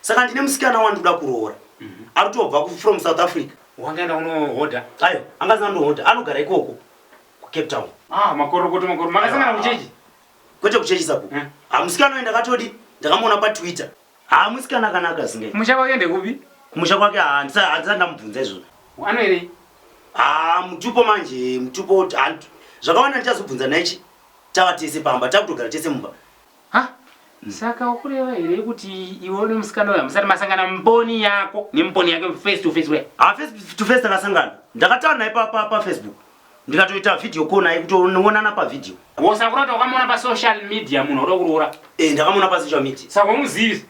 Saka ndine musikana wanduda kuroora. Arutobva from South Africa. Wangaenda unohoda. Ayo, angaza ndohoda. Anogara ikoko ku Cape Town. Makorokoto. Makasangana kuchechi. Kwete kuchechi sapo. Musikana wenda katodi ndakamuona pa Twitter. Musikana kanaka singe. Musha kwake ndekupi? Kumusha kwake handisanda mubvunza izvo. Anoere? Mutupo manje, mutupo zvakawanda ndichazobvunza naichi. Tava tese pamba, takutogara tese mumba. Saka ukureva here kuti iwe nemusikana uya musati masangana mboni yako nemboni yake face to face we. Face to face takasangana. Ndakataura naye pa Facebook. Ndikatoita video call naye kuti unoonana pa video. Wosakura kuti wakamuona pa social media munhu uri kuroora. Ndakamuona pa social media. Saka umuzivi.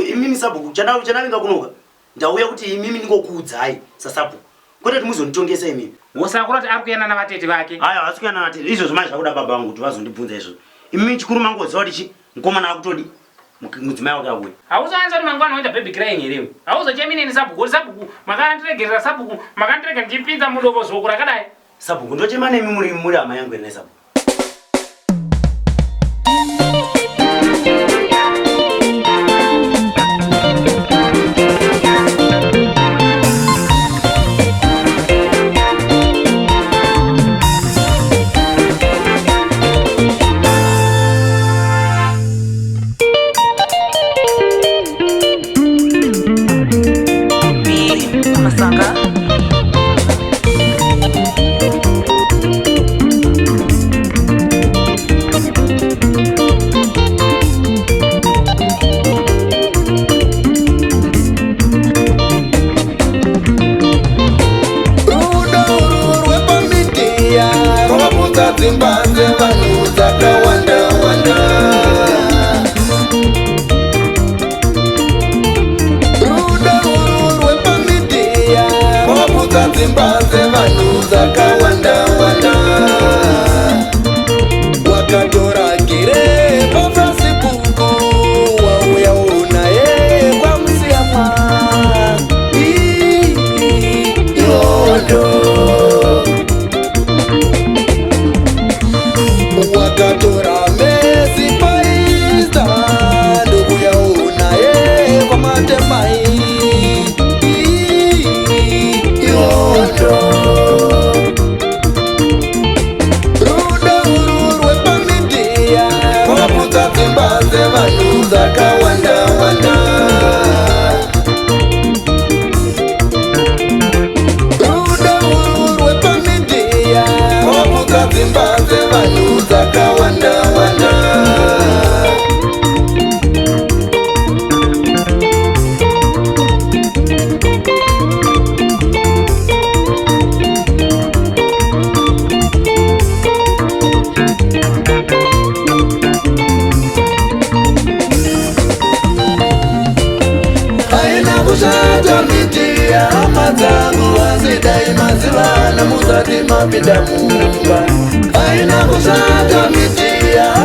Imimi Sabhuku chandavinga kunoka. Ndauya kuti imimi ndingokuudzai saSabhuku. Kwete kuti muzonditongesa imimi. Wosakura kuti ari kuyana navatete vake. Aya, asi kuyana navatete. Izvo zvimanje zvakuda baba vangu kuti vazondibvunza izvo. Imimi chikuru mangoziva kuti mukomana akutodi mudzimai wake akuya. Hauzoanza kuti mangwana unoita baby crying here. Hauzochemineni Sabhuku, Sabhuku makandiregerera Sabhuku, makandirega ndichipinza mudoko zoko rakadai. Sabhuku ndochema nemi muri hama yangu ere Sabhuku. Aina kusaka miti ya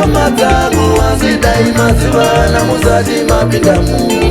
matagu wasidai mazivana muzadi mapindamu.